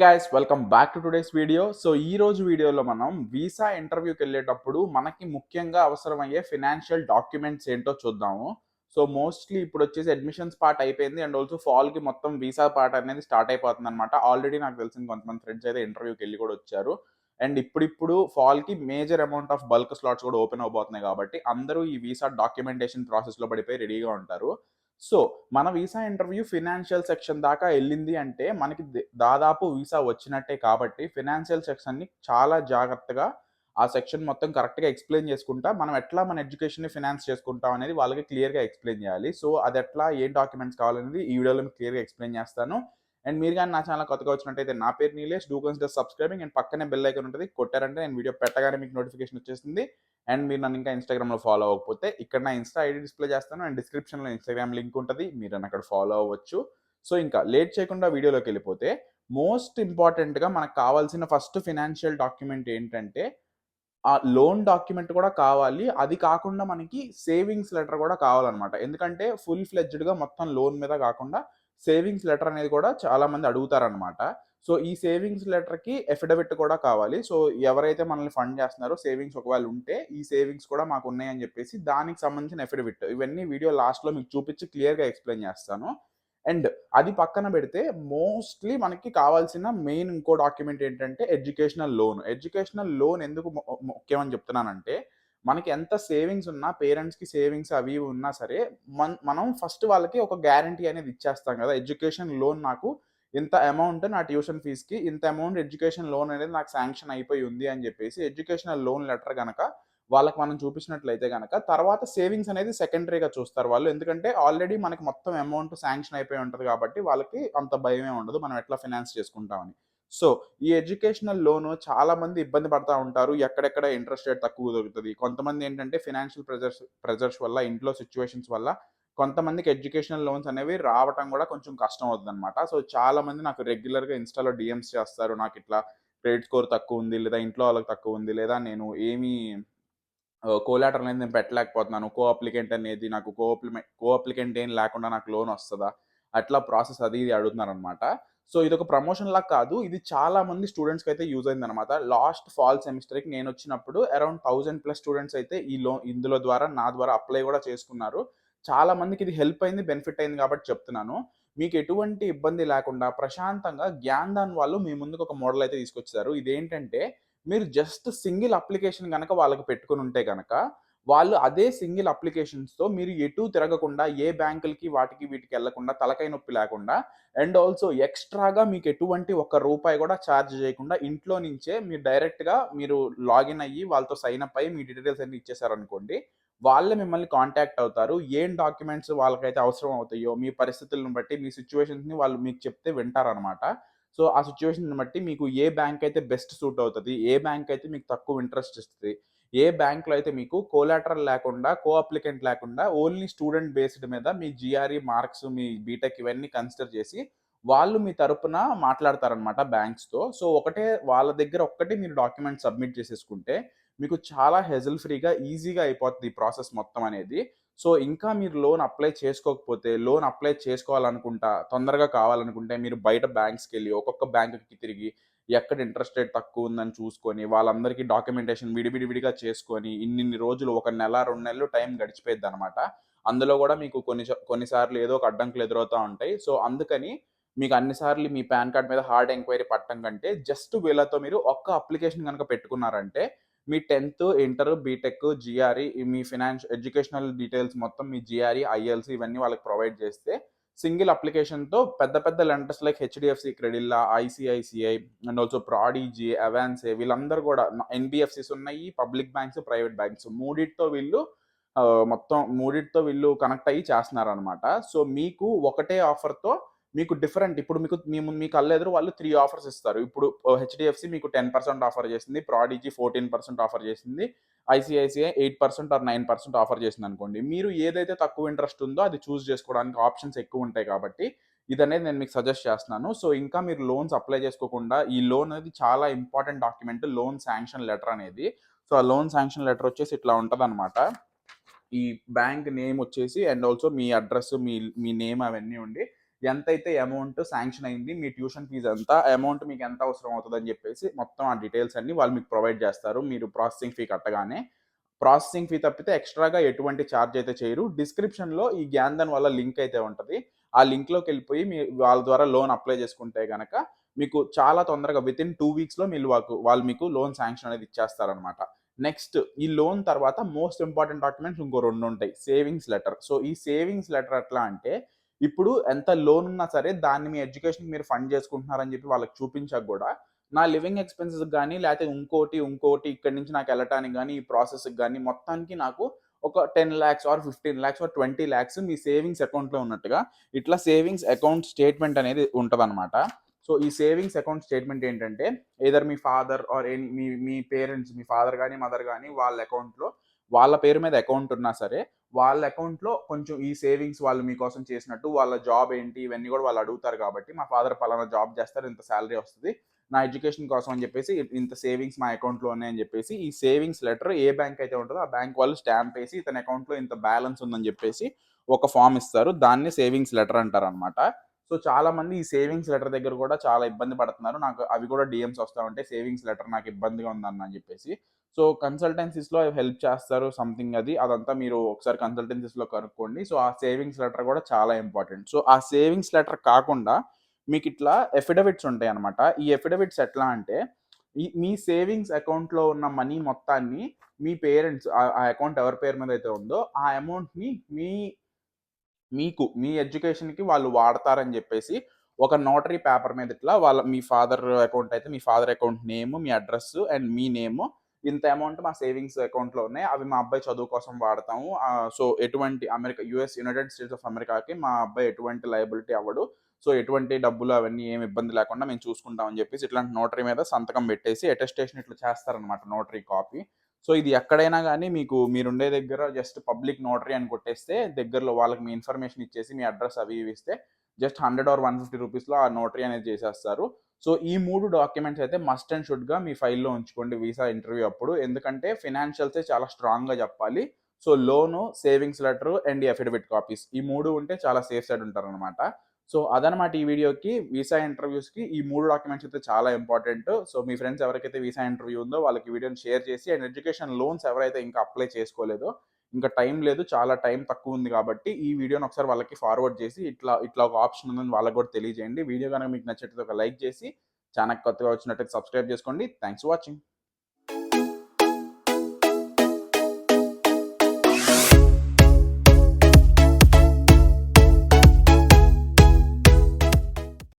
Guys welcome back to today's video. So ఈ రోజు వీడియోలో మనం వీసా ఇంటర్వ్యూకి వెళ్ళేటప్పుడు మనకి ముఖ్యంగా అవసరమయ్యే ఫినాన్షియల్ డాక్యుమెంట్స్ ఏంటో చూద్దాము. సో మోస్ట్లీ ఇప్పుడు వచ్చేసి అడ్మిషన్స్ పార్ట్ అయిపోయింది అండ్ ఆల్సో ఫాల్కి మొత్తం వీసా పార్ట్ అనేది స్టార్ట్ అయిపోతుంది అనమాట. ఆల్రెడీ నాకు తెలిసిన కొంతమంది ఫ్రెండ్స్ అయితే ఇంటర్వ్యూకి వెళ్ళి కూడా వచ్చారు. అండ్ ఇప్పుడిప్పుడు ఫాల్కి major amount of bulk slots కూడా ఓపెన్ అవబోతున్నాయి కాబట్టి అందరూ ఈ వీసా డాక్యుమెంటేషన్ ప్రాసెస్లో పడిపోయి రెడీగా ఉంటారు. సో మన వీసా ఇంటర్వ్యూ ఫినాన్షియల్ సెక్షన్ దాకా వెళ్ళింది అంటే మనకి దాదాపు వీసా వచ్చినట్టే కాబట్టి ఫినాన్షియల్ సెక్షన్ని చాలా జాగ్రత్తగా ఆ సెక్షన్ మొత్తం కరెక్ట్గా ఎక్స్ప్లెయిన్ చేసుకుంటా మనం ఎట్లా మన ఎడ్యుకేషన్ని ఫినాన్స్ చేసుకుంటాం అనేది వాళ్ళకి క్లియర్గా ఎక్స్ప్లెయిన్ చేయాలి. సో అది ఎట్లా ఏం డాక్యుమెంట్స్ కావాలనేది ఈ వీడియోలో మీకు క్లియర్గా ఎక్స్ప్లెయిన్ చేస్తాను. అండ్ మీరు కానీ నా ఛానల్ కొత్తగా వచ్చినట్టయితే నా పేరు Nilesh, do consider subscribing and పక్కనే బెల్ ఐకాన్ ఉంటుంది, కొట్టారంటే నేను వీడియో పెట్టగానే మీకు నోటిఫికేషన్ వచ్చేస్తుంది. అండ్ మీరు నన్ను ఇంకా ఇన్స్టాగ్రామ్లో ఫాలో అవ్వకపోతే ఇక్కడ నా ఇన్స్టా ఐడి డిస్ప్లే చేస్తాను అండ్ డిస్క్రిప్షన్లో ఇన్స్టాగ్రామ్ లింక్ ఉంటుంది, మీరు నన్ను అక్కడ ఫాలో అవ్వచ్చు. సో ఇంకా లేట్ చేయకుండా వీడియోలోకి వెళ్ళిపోతే మోస్ట్ ఇంపార్టెంట్గా మనకు కావాల్సిన ఫస్ట్ ఫినాన్షియల్ డాక్యుమెంట్ ఏంటంటే ఆ లోన్ డాక్యుమెంట్ కూడా కావాలి. అది కాకుండా మనకి సేవింగ్స్ లెటర్ కూడా కావాలన్నమాట. ఎందుకంటే ఫుల్ ఫ్లెడ్జ్డ్‌గా మొత్తం లోన్ మీద కాకుండా సేవింగ్స్ లెటర్ అనేది కూడా చాలామంది అడుగుతారనమాట. సో ఈ సేవింగ్స్ లెటర్‌కి అఫిడవిట్ కూడా కావాలి. సో ఎవరైతే మనల్ని ఫండ్ చేస్తున్నారో సేవింగ్స్ ఒకవేళ ఉంటే ఈ సేవింగ్స్ కూడా మాకున్నాయని చెప్పేసి దానికి సంబంధించిన అఫిడవిట్ ఇవన్నీ వీడియో లాస్ట్‌లో మీకు చూపించి క్లియర్‌గా ఎక్స్‌ప్లెయిన్ చేస్తాను. అండ్ అది పక్కన పెడితే మోస్ట్‌లీ మనకి కావాల్సిన మెయిన్ ఇంకో డాక్యుమెంట్ ఏంటంటే ఎడ్యుకేషనల్ లోన్. ఎడ్యుకేషనల్ లోన్ ఎందుకు ముఖ్యం అని చెప్తున్నానంటే మనకి ఎంత సేవింగ్స్ ఉన్నా పేరెంట్స్‌కి సేవింగ్స్ అవి ఇవి ఉన్నా సరే మనం ఫస్ట్ వాళ్ళకి ఒక గ్యారంటీ అనేది ఇచ్చేస్తాం కదా! ఎడ్యుకేషన్ లోన్ నాకు ఇంత అమౌంట్ నా ట్యూషన్ ఫీజ్‌కి, ఇంత అమౌంట్ ఎడ్యుకేషన్ లోన్ అనేది నాకు శాంక్షన్ అయిపోయి ఉంది అని చెప్పేసి ఎడ్యుకేషనల్ లోన్ లెటర్ గనక వాళ్ళకి మనం చూపించినట్లయితే గనక తర్వాత సేవింగ్స్ అనేది సెకండరీగా చూస్తారు వాళ్ళు. ఎందుకంటే ఆల్రెడీ మనకి మొత్తం అమౌంట్ శాంక్షన్ అయిపోయి ఉంటది కాబట్టి వాళ్ళకి అంత భయమే ఉండదు మనం ఎట్లా ఫినాన్స్ చేసుకుంటామని. సో ఈ ఎడ్యుకేషనల్ లోన్ చాలా మంది ఇబ్బంది పడతా ఉంటారు. ఎక్కడెక్కడ ఇంట్రెస్ట్ రేట్ తక్కువ దొరుకుతది. కొంతమంది ఏంటంటే ఫినాన్షియల్ ప్రెజర్స్ వల్ల, ఇంట్లో సిట్యుయేషన్స్ వల్ల కొంతమందికి ఎడ్యుకేషనల్ లోన్స్ అనేవి రావటం కూడా కొంచెం కష్టం అవుతుందన్నమాట. సో చాలా మంది నాకు రెగ్యులర్‌గా ఇన్‌స్టాలో డీఎమ్స్ చేస్తారు. నాకిట్లా క్రెడిట్ స్కోర్ తక్కువుంది, లేదా ఇంట్లో వాళ్ళకి తక్కువుంది, లేదా నేను ఏమీ కోలాటరల్ అనేది నేను పెట్టలేకపోతున్నాను. కో అప్లికెంట్ అనేది నాకు కో అప్లికెంట్ ఏం లేకుండా నాకు లోన్ వస్తదా? అట్లా ప్రాసెస్ అది ఇది అడుగుతున్నారనమాట. సో ఇదొక ప్రమోషన్ లాగా కాదు. ఇది చాలా మంది స్టూడెంట్స్‌కైతే యూజ్ అయిందనమాట. లాస్ట్ ఫాల్ సెమిస్టర్‌కి నేనొచ్చినప్పుడు అరౌండ్ 1000+ స్టూడెంట్స్ అయితే ఇందులో ద్వారా నా ద్వారా అప్లై కూడా చేసుకున్నారు. చాలా మందికి ఇది హెల్ప్ అయింది, బెనిఫిట్ అయింది కాబట్టి చెప్తున్నాను. మీకు ఎటువంటి ఇబ్బంది లేకుండా ప్రశాంతంగా జ్ఞాన్‌దాన్ వాళ్ళు మీ ముందుకు ఒక మోడల్ అయితే తీసుకొచ్చారు. ఇదేంటంటే మీరు జస్ట్ సింగిల్ అప్లికేషన్ గనక వాళ్ళకి పెట్టుకొనుంటే గనక, వాళ్ళు అదే సింగిల్ అప్లికేషన్స్‌తో మీరు ఎటూ తిరగకుండా, ఏ బ్యాంకులకి వాటికి వీటికి ఎళ్ళకుండా, తలకాయ నొప్పి లేకుండా అండ్ ఆల్సో ఎక్స్‌ట్రాగా మీకు ఎటువంటి ఒక్క రూపాయి కూడా చార్జ్ చేయకుండా ఇంట్లో నుంచే మీరు డైరెక్ట్‌గా మీరు లాగిన్ అయ్యి వాళ్ళతో సైన్ అప్ అయ్యి మీ డీటెయిల్స్ అన్నీ ఇచ్చేసారనుకోండి. వాళ్ళే మిమ్మల్ని కాంటాక్ట్ అవుతారు. ఏం డాక్యుమెంట్స్ వాళ్ళకైతే అవసరం అవుతాయో, మీ పరిస్థితులను బట్టి, మీ సిట్యుయేషన్స్‌ని వాళ్ళు మీకు చెప్తే వింటారనమాట. సో, ఆ సిట్యుయేషన్‌ని బట్టి మీకు ఏ బ్యాంక్ అయితే బెస్ట్ సూట్ అవుతది, ఏ బ్యాంక్ అయితే మీకు తక్కువ ఇంట్రెస్ట్ ఇస్తది, ఏ బ్యాంక్‌లో అయితే మీకు కొలాటరల్ లేకుండా, కో అప్లికెంట్ లేకుండా ఓన్లీ స్టూడెంట్ బేస్డ్ మీద మీ జీఆర్ఈ మార్క్స్, మీ బీటెక్ ఇవన్నీ కన్సిడర్ చేసి వాళ్ళు మీ తరపున మాట్లాడతారనమాట బ్యాంక్స్‌తో. సో, వాళ్ళ దగ్గర ఒక్కటి మీరు డాక్యుమెంట్ సబ్మిట్ చేసేసుకుంటే మీకు చాలా హెజిల్ ఫ్రీగా, ఈజీగా అయిపోద్ది ఈ ప్రాసెస్ మొత్తం అనేది. సో, ఇంకా మీరు లోన్ అప్లై చేసుకోకపోతే, లోన్ అప్లై చేసుకోవాలనుకుంటా, తొందరగా కావాలనుకుంటే మీరు బయట బ్యాంక్స్‌కెళ్ళి ఒక్కొక్క బ్యాంక్‌కి తిరిగి, ఎక్కడ ఇంట్రెస్ట్ రేట్ తక్కువుందని చూసుకొని, వాళ్ళందరికీ డాక్యుమెంటేషన్ విడివిడిగా చేసుకొని, ఇన్నిన్ని రోజులు ఒక నెల, 2 నెలలు టైం గడిచిపోయిద్దనమాట. అందులో గూడా మీకు కొన్ని సార్లు ఏదో ఒక అడ్డంకులు ఎదురవుతా ఉంటాయి. సో, అందుకని మీకు అన్ని సార్లు మీ పాన్ కార్డ్ మీద హార్డ్ ఎంక్వైరీ పట్టం కంటే, జస్ట్ వీళ్ళతో మీరు ఒక్క అప్లికేషన్ గనక పెట్టుకున్నారంటే మీ 10థ్, ఇంటర్, బీటెక్, జీఆర్ఈ మీ ఎడ్యుకేషనల్ డీటెయిల్స్ మొత్తం మీ జీఆర్ఈ, ఐఎల్స్ ఇవన్నీ వాళ్ళకి ప్రొవైడ్ చేస్తే సింగిల్ అప్లికేషన్‌తో పెద్ద పెద్ద lenders like HDFC, Credila, ICICI and also Prodigy, Avanse వీళ్ళందరూ కూడా ఎన్‌బీఎఫ్‌సీస్ ఉన్నాయి, పబ్లిక్ బ్యాంక్స్, ప్రైవేట్ బ్యాంక్స్ మూడిటితో వీళ్ళు కనెక్ట్ అయ్యి చేస్తున్నారనమాట. సో, మీకు ఒకటే ఆఫర్‌తో మీకు డిఫరెంట్ ఇప్పుడు మీ కళ్ళెదురు వాళ్ళు 3 ఆఫర్స్ ఇస్తారు. ఇప్పుడు హెచ్‌డీఎఫ్‌సీ మీకు 10% ఆఫర్ చేసింది. ప్రాడిజీ 14% ఆఫర్ చేసింది. ఐసీఐసీఐ 8% ఆర్ 9% ఆఫర్ చేసిందనుకోండి. మీరు ఏదైతే తక్కువ ఇంట్రెస్ట్ ఉందో అది చూజ్ చేసుకోవడానికి ఆప్షన్స్ ఎక్కువుంటాయి కాబట్టి, ఇదనేది నేను మీకు సజెస్ట్ చేస్తున్నాను. సో, ఇంకా మీరు లోన్స్ అప్లై చేసుకోకుండా ఈ లోన్ అనేది చాలా important document loan sanction letter అనేది. సో, ఆ లోన్ శాంక్షన్ లెటర్ వచ్చేసి ఇట్లా ఉంటదనమాట. ఈ బ్యాంక్ నేమ్ వచ్చేసి and also me address, me name అవన్నీ ఉండి ఎంతైతే అమౌంట్ శాంక్షన్ అయింది, మీ ట్యూషన్ ఫీజ్ ఎంత, అమౌంట్ మీకు ఎంత అవసరం అవుతదని జెప్పేసి మొత్తం ఆ డీటెయిల్స్ అన్నీ వాళ్ళు మీకు ప్రొవైడ్ జేస్తారు. మీరు ప్రాసెసింగ్ ఫీ కట్టగానే. ప్రాసెసింగ్ ఫీ తప్పితే ఎక్స్‌ట్రాగా ఎటువంటి చార్జ్ అయితే చేయరు. డిస్క్రిప్షన్‌లో ఈ జ్ఞాన్‌ధన్ వాళ్ళ లింక్ అయితే ఉంటది. ఆ లింక్‌లోకెళ్ళిపోయి వాళ్ళ ద్వారా లోన్ అప్లై చేసుకుంటే గనక మీకు చాలా తొందరగా వితిన్ 2 వీక్స్‌లో వాళ్ళు మీకు లోన్ శాంక్షన్ అనేది ఇచ్చేస్తారనమాట. నెక్స్ట్ ఈ లోన్ తర్వాత మోస్ట్ ఇంపార్టెంట్ డాక్యుమెంట్స్ ఇంకో 2 ఉంటాయి. Savings letter. సో, ఈ సేవింగ్స్ లెటర్ ఎట్లా అంటే ఇప్పుడు ఎంత లోన్ ఉన్నా సరే దాన్ని మీ ఎడ్యుకేషన్‌కి మీరు ఫండ్ చేసుకుంటున్నారని చెప్పి వాళ్ళకి చూపించాక గూడా నా లివింగ్ ఎక్స్‌పెన్సెస్‌కి గాని, లేతే ఇంకోటి ఇక్కడి నుంచి నాకెళ్ళటానికి గాని, ఈ ప్రాసెస్‌కి గాని మొత్తానికి నాకు ఒక 10,00,000 ఆర్ 15,00,000 ఆర్ 20,00,000 మీ సేవింగ్స్ అకౌంట్‌లో ఉన్నట్టుగా ఇట్లా సేవింగ్స్ అకౌంట్ స్టేట్‌మెంట్ అనేది ఉంటదనమాట. సో, ఈ సేవింగ్స్ అకౌంట్ స్టేట్‌మెంట్ ఏంటంటే ఎయిదర్ మీ ఫాదర్ ఆర్ మీ మీ పేరెంట్స్ మీ ఫాదర్ గాని, మదర్ గాని వాళ్ళ అకౌంట్‌లో వాళ్ళ పేరు మీద అకౌంట్ ఉన్నా సరే, వాళ్ళ అకౌంట్‌లో కొంచెం ఈ సేవింగ్స్ వాళ్ళు మీకోసం చేసినట్టు, వాళ్ళ జాబ్ ఏంటి ఇవన్నీ గూడా వాళ్ళు అడుగుతారు కాబట్టి, మా ఫాదర్ పలానా జాబ్ చేస్తారు. ఇంత సాలరీ వస్తది. నా ఎడ్యుకేషన్ కోసం అని చెప్పేసి ఇంత సేవింగ్స్ మా అకౌంట్‌లో ఉన్నాయని చెప్పేసి ఈ సేవింగ్స్ లెటర్ ఏ బ్యాంక్ అయితే ఉంటదో ఆ బ్యాంక్ వాళ్ళు స్టాంప్ ఏసి ఇతని అకౌంట్‌లో ఇంత బ్యాలెన్స్ ఉందని చెప్పేసి ఒక ఫార్మ్ ఇస్తారు. దాన్ని సేవింగ్స్ లెటర్ అంటారనమాట. సో, చాలామంది ఈ సేవింగ్స్ లెటర్ దగ్గర కూడా చాలా ఇబ్బంది పడుతున్నారు. నాకు అవి కూడా డీఎమ్స్ వస్తా ఉంటాయి. సేవింగ్స్ లెటర్ నాకు ఇబ్బందిగా ఉందన్న అని చెప్పేసి. సో, కన్సల్టెన్సీస్‌లో హెల్ప్ చేస్తారు సంథింగ్ అది. అదంతా మీరు ఒకసారి కన్సల్టెన్సీస్‌లో కనుక్కోండి. సో, ఆ సేవింగ్స్ లెటర్ కూడా చాలా ఇంపార్టెంట్. సో, ఆ సేవింగ్స్ లెటర్ కాకుండా మీకిట్లా ఎఫిడవిట్స్ ఉంటాయన్నమాట. ఈ ఎఫిడవిట్స్ ఎట్లా అంటే మీ సేవింగ్స్ అకౌంట్‌లో ఉన్న మనీ మొత్తాన్ని మీ పేరెంట్స్ ఆ అకౌంట్ ఎవరి పేరు మీద అయితే ఉందో ఆ అమౌంట్‌ని మీ ఎడ్యుకేషన్‌కి వాళ్ళు వాడతారని జెప్పేసి, ఒక నోటరీ పేపర్ మీద ఇట్లా మీ ఫాదర్ అకౌంట్ అయితే మీ ఫాదర్ అకౌంట్ నేమ్, మీ అడ్రెస్ అండ్ మీ నేమ్ ఇంత అమౌంట్ మా సేవింగ్స్ అకౌంట్‌లో ఉన్నాయి. అవి మా అబ్బాయి చదువు కోసం వాడతాము. సో, ఎటువంటి యునైటెడ్ స్టేట్స్ ఆఫ్ అమెరికాకి మా అబ్బాయి ఎటువంటి లయబిలిటీ అవ్వడు. సో, ఎటువంటి డబ్బులు అవన్నీ ఏమి ఇబ్బంది లేకుండా మేము చూసుకుంటాం అని జెప్పేసి ఇట్లాంటి నోటరీ మీద సంతకం బెట్టేసి అటెస్టేషన్ ఇట్లా చేస్తారనమాట నోటరీ కాపీ. సో, ఇది ఎక్కడైనా గాని మీరుండే దగ్గర జస్ట్ పబ్లిక్ నోటరీ అని కొట్టేస్తే దగ్గరలో వాళ్ళకి మీ ఇన్ఫర్మేషన్ ఇచ్చేసి మీ అడ్రెస్ అవి ఇవి ఇస్తే జస్ట్ 100 ఆర్ 150 రూపీస్‌లో ఆ నోటరీ అనేది చేసేస్తారు. సో, ఈ 3 డాక్యుమెంట్స్ అయితే మస్ట్ అండ్ షుడ్‌గా మీ ఫైల్‌లో ఉంచుకోండి వీసా ఇంటర్వ్యూ అప్పుడు. ఎందుకంటే ఫైనాన్షియల్సే చాలా స్ట్రాంగ్‌గా చెప్పాలి. So, loan, savings letter and ఈ అఫిడవిట్ కాపీస్ ఈ 3 ఉంటే చాలా సేఫ్ సైడ్ ఉంటారనమాట. సో, అదనమాట ఈ వీడియోకి. వీసా ఇంటర్వ్యూస్‌కి ఈ 3 డాక్యుమెంట్స్ అయితే చాలా ఇంపార్టెంట్. సో, మీ ఫ్రెండ్స్ ఎవరికైతే వీసా ఇంటర్వ్యూ ఉందో వాళ్ళకి ఈ వీడియోని షేర్ చేసి అండ్ ఎడ్యుకేషన్ లోన్స్ ఎవరైతే ఇంకా అప్లై చేసుకోలేదో, ఇంకా టైం లేదు. చాలా టైం తక్కువుంది కాబట్టి ఈ వీడియోని ఒకసారి వాళ్ళకి ఫార్వర్డ్ చేసి ఇట్లా ఒక ఆప్షన్ ఉందని వాళ్ళకి కూడా తెలియజేయండి. వీడియో గనుక మీకు నచ్చినట్లయితే ఒక లైక్ చేసి ఛానెల్‌కి కొత్తగా వచ్చినట్టయితే సబ్స్క్రైబ్ చేసుకోండి. Thanks for watching.